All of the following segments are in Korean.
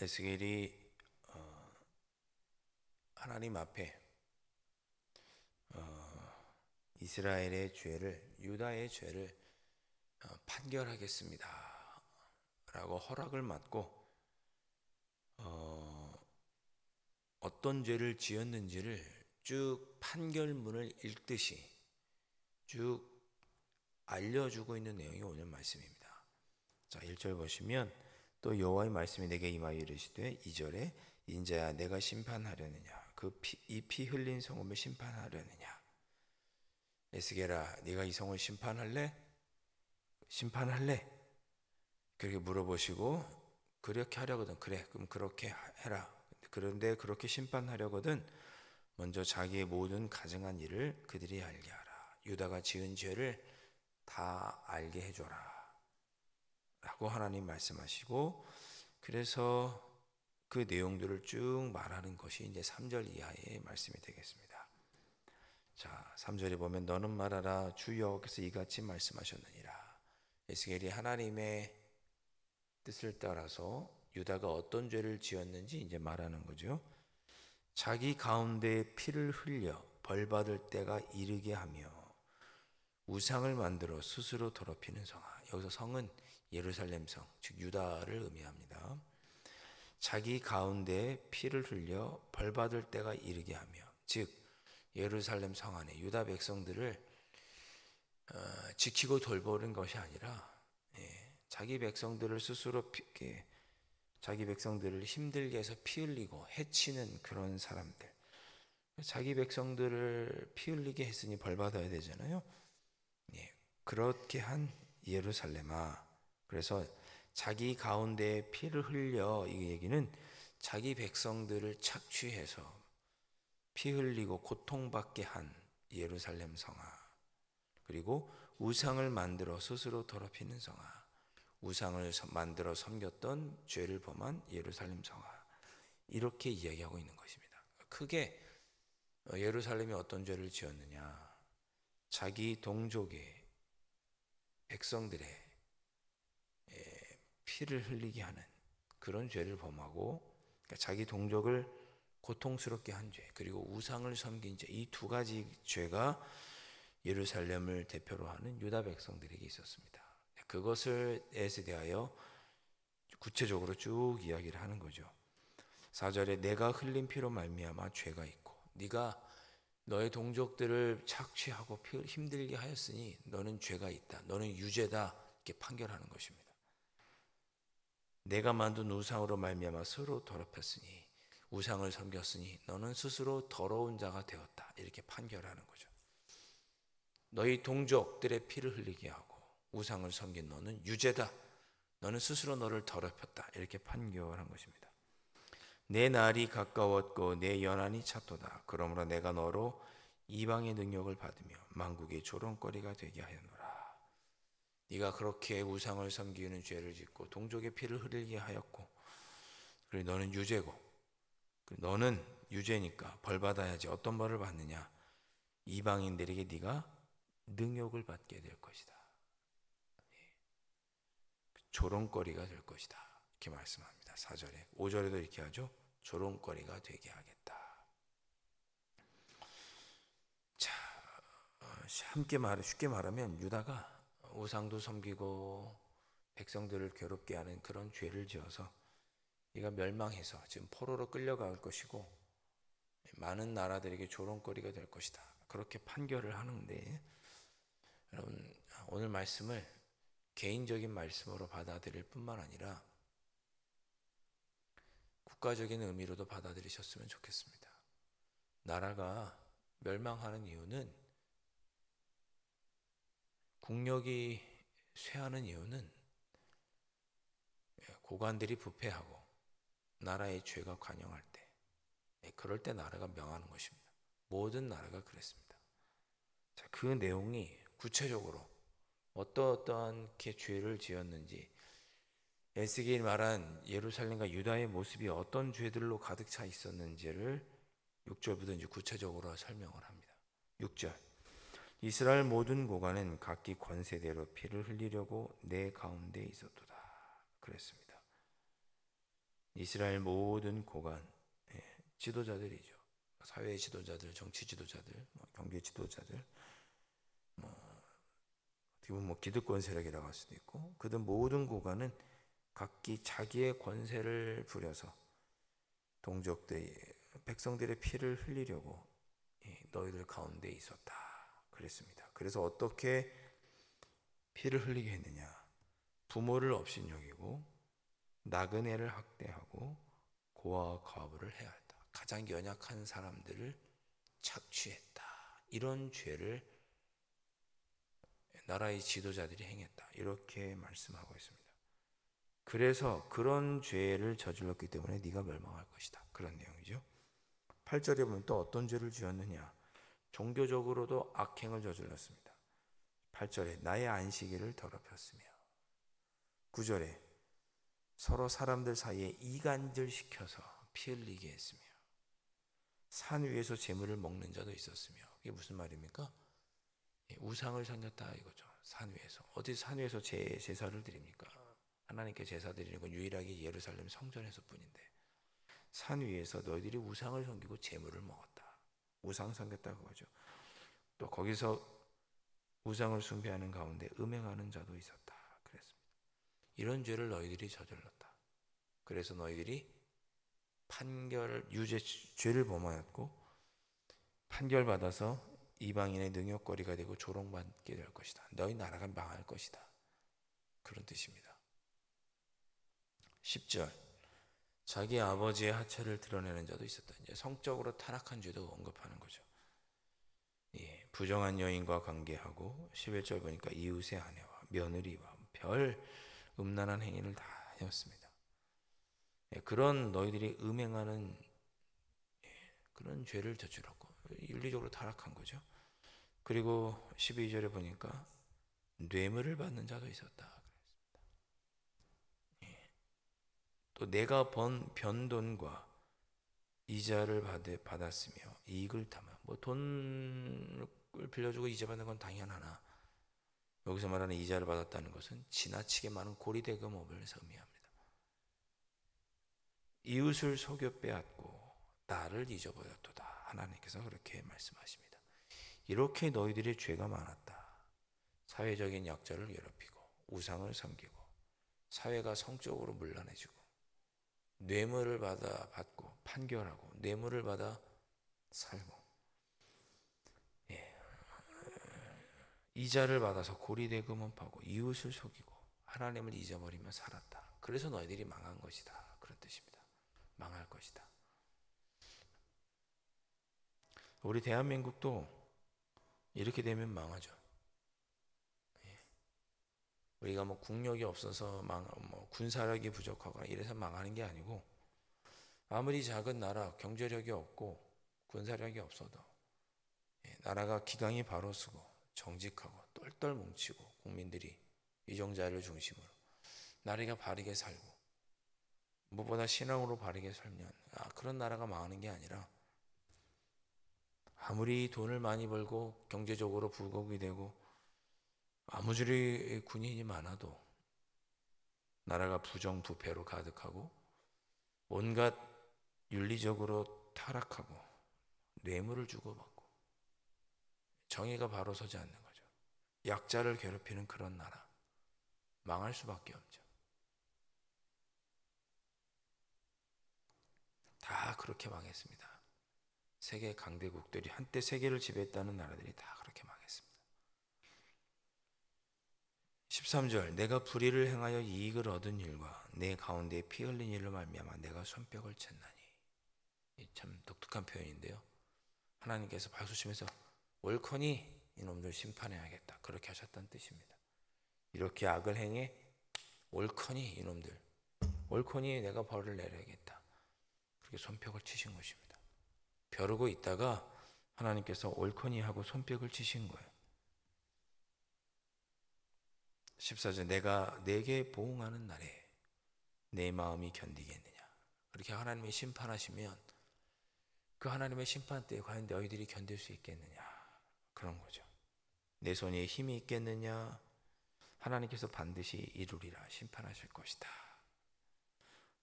에스겔이 하나님 앞에 이스라엘의 죄를, 유다의 죄를 판결하겠습니다 라고 허락을 받고 어떤 죄를 지었는지를 쭉 판결문을 읽듯이 쭉 알려주고 있는 내용이 오늘 말씀입니다. 자, 1절 보시면, 또 여호와의 말씀이 내게 임하여 이르시되 2절에 인자야 내가 심판하려느냐, 이 피 흘린 성읍을 심판하려느냐. 에스겔아, 네가 이 성을 심판할래? 그렇게 물어보시고, 그렇게 하려거든. 그래, 그럼 그렇게 해라. 그런데 그렇게 심판하려거든 먼저 자기의 모든 가증한 일을 그들이 알게 하라. 유다가 지은 죄를 다 알게 해줘라 라고 하나님 말씀하시고, 그래서 그 내용들을 쭉 말하는 것이 이제 3절 이하의 말씀이 되겠습니다. 자, 3절에 보면 너는 말하라, 주 여호와께서 이같이 말씀하셨느니라. 에스겔이 하나님의 뜻을 따라서 유다가 어떤 죄를 지었는지 이제 말하는 거죠. 자기 가운데 피를 흘려 벌받을 때가 이르게 하며 우상을 만들어 스스로 더럽히는 성아. 여기서 성은 예루살렘 성, 즉 유다를 의미합니다. 자기 가운데 피를 흘려 벌받을 때가 이르게 하며, 즉 예루살렘 성 안에 유다 백성들을 지키고 돌보는 것이 아니라 자기 백성들을 스스로 자기 백성들을 힘들게 해서 피 흘리고 해치는 그런 사람들. 자기 백성들을 피 흘리게 했으니 벌받아야 되잖아요. 그렇게 한 예루살렘아. 그래서 자기 가운데 피를 흘려, 이 얘기는 자기 백성들을 착취해서 피 흘리고 고통받게 한 예루살렘 성아, 그리고 우상을 만들어 스스로 더럽히는 성아, 우상을 만들어 섬겼던 죄를 범한 예루살렘 성아, 이렇게 이야기하고 있는 것입니다. 크게 예루살렘이 어떤 죄를 지었느냐, 자기 동족의 백성들의 피를 흘리게 하는 그런 죄를 범하고, 그러니까 자기 동족을 고통스럽게 한 죄, 그리고 우상을 섬긴 죄, 이 두 가지 죄가 예루살렘을 대표로 하는 유다 백성들에게 있었습니다. 그것에 대하여 구체적으로 쭉 이야기를 하는 거죠. 4절에 내가 흘린 피로 말미암아 죄가 있고, 네가 너의 동족들을 착취하고 힘들게 하였으니 너는 죄가 있다, 너는 유죄다, 이렇게 판결하는 것입니다. 내가 만든 우상으로 말미암아 서로 더럽혔으니, 우상을 섬겼으니 너는 스스로 더러운 자가 되었다, 이렇게 판결하는 거죠. 너희 동족들의 피를 흘리게 하고 우상을 섬긴 너는 유죄다, 너는 스스로 너를 더럽혔다, 이렇게 판결한 것입니다. 내 날이 가까웠고 내 연한이 찼도다. 그러므로 내가 너로 이방의 능력을 받으며 만국의 조롱거리가 되게 하였노라. 네가 그렇게 우상을 섬기는 죄를 짓고 동족의 피를 흘리게 하였고, 그리고 너는 유죄고, 너는 유죄니까 벌 받아야지. 어떤 벌을 받느냐? 이방인들에게 네가 능욕을 받게 될 것이다, 조롱거리가 될 것이다, 이렇게 말씀합니다. 4절에. 5절에도 이렇게 하죠. 조롱거리가 되게 하겠다. 자, 쉽게 말하면 유다가 우상도 섬기고 백성들을 괴롭게 하는 그런 죄를 지어서 네가 멸망해서 지금 포로로 끌려갈 것이고 많은 나라들에게 조롱거리가 될 것이다, 그렇게 판결을 하는데, 여러분 오늘 말씀을 개인적인 말씀으로 받아들일 뿐만 아니라 국가적인 의미로도 받아들이셨으면 좋겠습니다. 나라가 멸망하는 이유는, 국력이 쇠하는 이유는 고관들이 부패하고 나라의 죄가 관영할 때, 그럴 때 나라가 명하는 것입니다. 모든 나라가 그랬습니다. 자, 그 내용이 구체적으로 어떠한 죄를 지었는지, 에스겔이 말한 예루살렘과 유다의 모습이 어떤 죄들로 가득 차 있었는지를 6절부터 이제 구체적으로 설명을 합니다. 6절, 이스라엘 모든 고관은 각기 권세대로 피를 흘리려고 내 가운데 있었도다, 그랬습니다. 이스라엘 모든 고관, 지도자들이죠. 사회 지도자들, 정치 지도자들, 경제 지도자들, 어떻게 보면 기득권 세력이라고 할 수도 있고, 그들 모든 고관은 각기 자기의 권세를 부려서 동족들, 백성들의 피를 흘리려고 너희들 가운데 있었다 그랬습니다. 그래서 어떻게 피를 흘리게 했느냐? 부모를 업신여기고 나그네를 학대하고 고아와 과부를 해하였다. 가장 연약한 사람들을 착취했다. 이런 죄를 나라의 지도자들이 행했다. 이렇게 말씀하고 있습니다. 그래서 그런 죄를 저질렀기 때문에 네가 멸망할 것이다. 그런 내용이죠. 8절에 보면 또 어떤 죄를 지었느냐? 종교적으로도 악행을 저질렀습니다. 8절에 나의 안식일을 더럽혔으며, 9절에 서로 사람들 사이에 이간질시켜서 피 흘리게 했으며, 산 위에서 재물을 먹는 자도 있었으며. 이게 무슨 말입니까? 우상을 섬겼다 이거죠. 산 위에서. 어디 산 위에서 제사를 드립니까? 하나님께 제사 드리는 건 유일하게 예루살렘 성전에서 뿐인데, 산 위에서 너희들이 우상을 섬기고 재물을 먹었다. 우상 섬겼다 그거죠. 또 거기서 우상을 숭배하는 가운데 음행하는 자도 있었다 그랬습니다. 이런 죄를 너희들이 저질렀다. 그래서 너희들이 죄를 범하였고 판결받아서 이방인의 능욕거리가 되고 조롱받게 될 것이다. 너희 나라가 망할 것이다. 그런 뜻입니다. 10절, 자기 아버지의 하체를 드러내는 자도 있었다. 이제 성적으로 타락한 죄도 언급하는 거죠. 부정한 여인과 관계하고, 11절 보니까 이웃의 아내와 며느리와 별 음란한 행위를 다 하였습니다. 그런 너희들이 음행하는 그런 죄를 저질렀고 윤리적으로 타락한 거죠. 그리고 12절에 보니까 뇌물을 받는 자도 있었다. 또 내가 번 변돈과 이자를 받았으며 이익을 담아. 돈을 빌려주고 이자 받는 건 당연하나, 여기서 말하는 이자를 받았다는 것은 지나치게 많은 고리대금업을 의미합니다. 이웃을 속여 빼앗고 나를 잊어버렸도다. 하나님께서 그렇게 말씀하십니다. 이렇게 너희들의 죄가 많았다. 사회적인 약자를 괴롭히고 우상을 섬기고 사회가 성적으로 문란해지고 뇌물을 받고 판결하고 뇌물을 받아 살고 이자를 받아서 고리대금업하고 이웃을 속이고 하나님을 잊어버리며 살았다. 그래서 너희들이 망한 것이다. 그런 뜻입니다. 망할 것이다. 우리 대한민국도 이렇게 되면 망하죠. 우리가 국력이 없어서 군사력이 부족하거나 이래서 망하는 게 아니고, 아무리 작은 나라 경제력이 없고 군사력이 없어도 나라가 기강이 바로 서고 정직하고 똘똘 뭉치고 국민들이 이정자를 중심으로 나라가 바르게 살고 무엇보다 신앙으로 바르게 살면 그런 나라가 망하는 게 아니라, 아무리 돈을 많이 벌고 경제적으로 부각이 되고 아무리 군인이 많아도 나라가 부정부패로 가득하고 온갖 윤리적으로 타락하고 뇌물을 주고받고 정의가 바로 서지 않는 거죠. 약자를 괴롭히는 그런 나라, 망할 수밖에 없죠. 다 그렇게 망했습니다. 세계 강대국들이, 한때 세계를 지배했다는 나라들이 다 그렇게 망했습니다. 13절, 내가 불의를 행하여 이익을 얻은 일과 내 가운데 피 흘린 일로 말미암아 내가 손뼉을 쳤나니. 참 독특한 표현인데요. 하나님께서 박수 치면서 옳거니 이놈들 심판해야겠다, 그렇게 하셨다는 뜻입니다. 이렇게 악을 행해 옳거니 이놈들, 옳거니 내가 벌을 내려야겠다, 그렇게 손뼉을 치신 것입니다. 벼르고 있다가 하나님께서 옳거니 하고 손뼉을 치신 거예요. 14절, 내가 내게 보응하는 날에 내 마음이 견디겠느냐. 그렇게 하나님이 심판하시면 그 하나님의 심판 때에 과연 너희들이 견딜 수 있겠느냐, 그런 거죠. 내 손에 힘이 있겠느냐. 하나님께서 반드시 이루리라, 심판하실 것이다.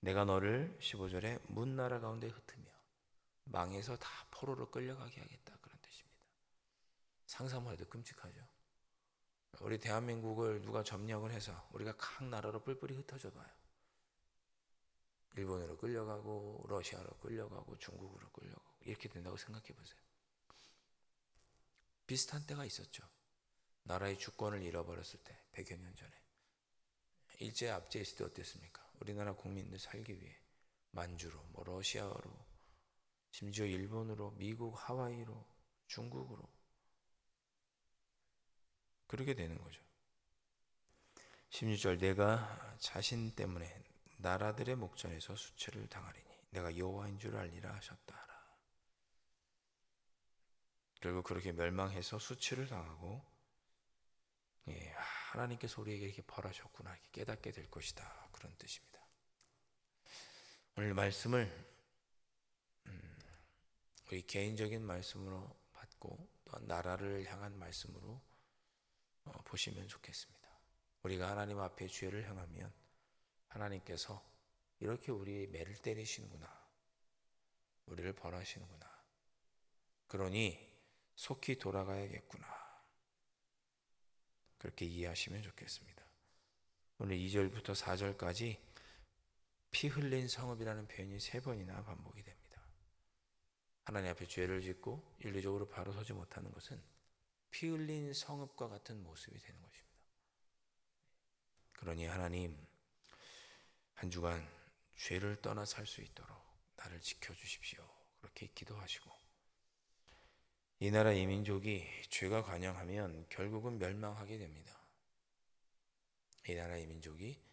내가 너를 15절에 문나라 가운데 흩으며 망해서 다 포로로 끌려가게 하겠다, 그런 뜻입니다. 상상만 해도 끔찍하죠. 우리 대한민국을 누가 점령을 해서 우리가 각 나라로 뿔뿔이 흩어져 봐요. 일본으로 끌려가고 러시아로 끌려가고 중국으로 끌려가고 이렇게 된다고 생각해 보세요. 비슷한 때가 있었죠. 나라의 주권을 잃어버렸을 때 100여 년 전에 일제 압제 있을 때 어땠습니까? 우리나라 국민들 살기 위해 만주로, 러시아로, 심지어 일본으로, 미국 하와이로, 중국으로 그렇게 되는 거죠. 16절 내가 자신 때문에 나라들의 목전에서 수치를 당하리니 내가 여호와인 줄 알리라 하셨다 하라. 결국 그렇게 멸망해서 수치를 당하고 하나님께서 우리에게 이렇게 벌하셨구나 이렇게 깨닫게 될 것이다, 그런 뜻입니다. 오늘 말씀을 우리 개인적인 말씀으로 받고 또한 나라를 향한 말씀으로 보시면 좋겠습니다. 우리가 하나님 앞에 죄를 행하면 하나님께서 이렇게 우리의 매를 때리시는구나, 우리를 벌하시는구나, 그러니 속히 돌아가야겠구나, 그렇게 이해하시면 좋겠습니다. 오늘 2절부터 4절까지 피 흘린 성읍이라는 표현이 3번이나 반복이 됩니다. 하나님 앞에 죄를 짓고 윤리적으로 바로 서지 못하는 것은 피 흘린 성읍과 같은 모습이 되는 것입니다. 그러니 하나님, 한 주간 죄를 떠나 살 수 있도록 나를 지켜주십시오, 그렇게 기도하시고, 이 나라 이 민족이 죄가 관영하면 결국은 멸망하게 됩니다. 이 나라 이 민족이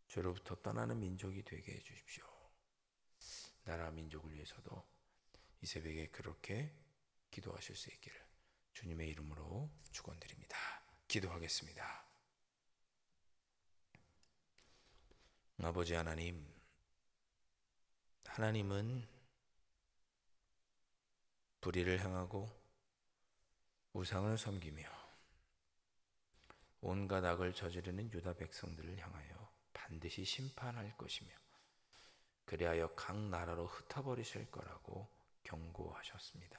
죄로부터 떠나는 민족이 되게 해주십시오. 나라 민족을 위해서도 이 새벽에 그렇게 기도하실 수 있기를 주님의 이름으로 축원드립니다. 기도하겠습니다. 아버지 하나님, 하나님은 불의를 행하고 우상을 섬기며 온갖 악을 저지르는 유다 백성들을 향하여 반드시 심판할 것이며 그리하여 각 나라로 흩어버리실 거라고 경고하셨습니다.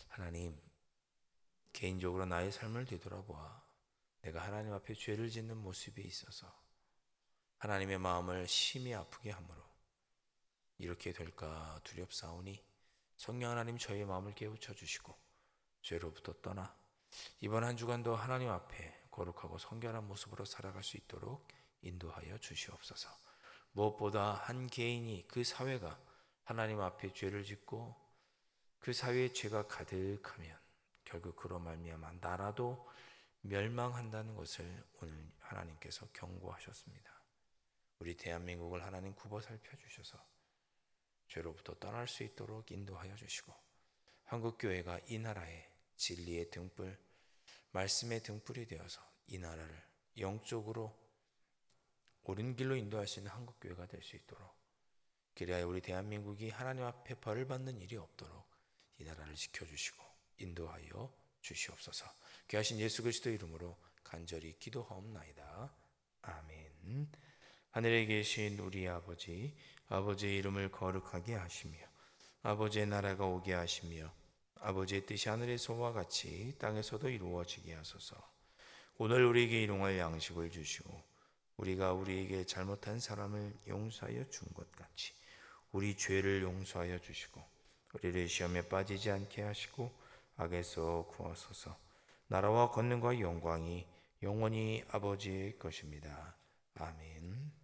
하나님, 개인적으로 나의 삶을 되돌아보아 내가 하나님 앞에 죄를 짓는 모습에 있어서 하나님의 마음을 심히 아프게 하므로 이렇게 될까 두렵사오니 성령 하나님 저의 마음을 깨우쳐 주시고 죄로부터 떠나 이번 한 주간도 하나님 앞에 거룩하고 성결한 모습으로 살아갈 수 있도록 인도하여 주시옵소서. 무엇보다 한 개인이, 그 사회가 하나님 앞에 죄를 짓고 그 사회에 죄가 가득하면 결국 그로 말미암아 나라도 멸망한다는 것을 오늘 하나님께서 경고하셨습니다. 우리 대한민국을 하나님 굽어 살펴주셔서 죄로부터 떠날 수 있도록 인도하여 주시고 한국교회가 이 나라의 진리의 등불, 말씀의 등불이 되어서 이 나라를 영적으로 옳은 길로 인도할 수 있는 한국교회가 될 수 있도록, 그리하여 우리 대한민국이 하나님 앞에 벌을 받는 일이 없도록 이 나라를 지켜주시고 인도하여 주시옵소서. 귀하신 예수 그리스도 이름으로 간절히 기도하옵나이다. 아멘. 하늘에 계신 우리 아버지, 아버지의 이름을 거룩하게 하시며 아버지의 나라가 오게 하시며 아버지의 뜻이 하늘에서와 같이 땅에서도 이루어지게 하소서. 오늘 우리에게 일용할 양식을 주시고 우리가 우리에게 잘못한 사람을 용서하여 준 것 같이 우리 죄를 용서하여 주시고 우리를 시험에 빠지지 않게 하시고 악에서 구하소서. 나라와 권능과 영광이 영원히 아버지의 것입니다. 아멘.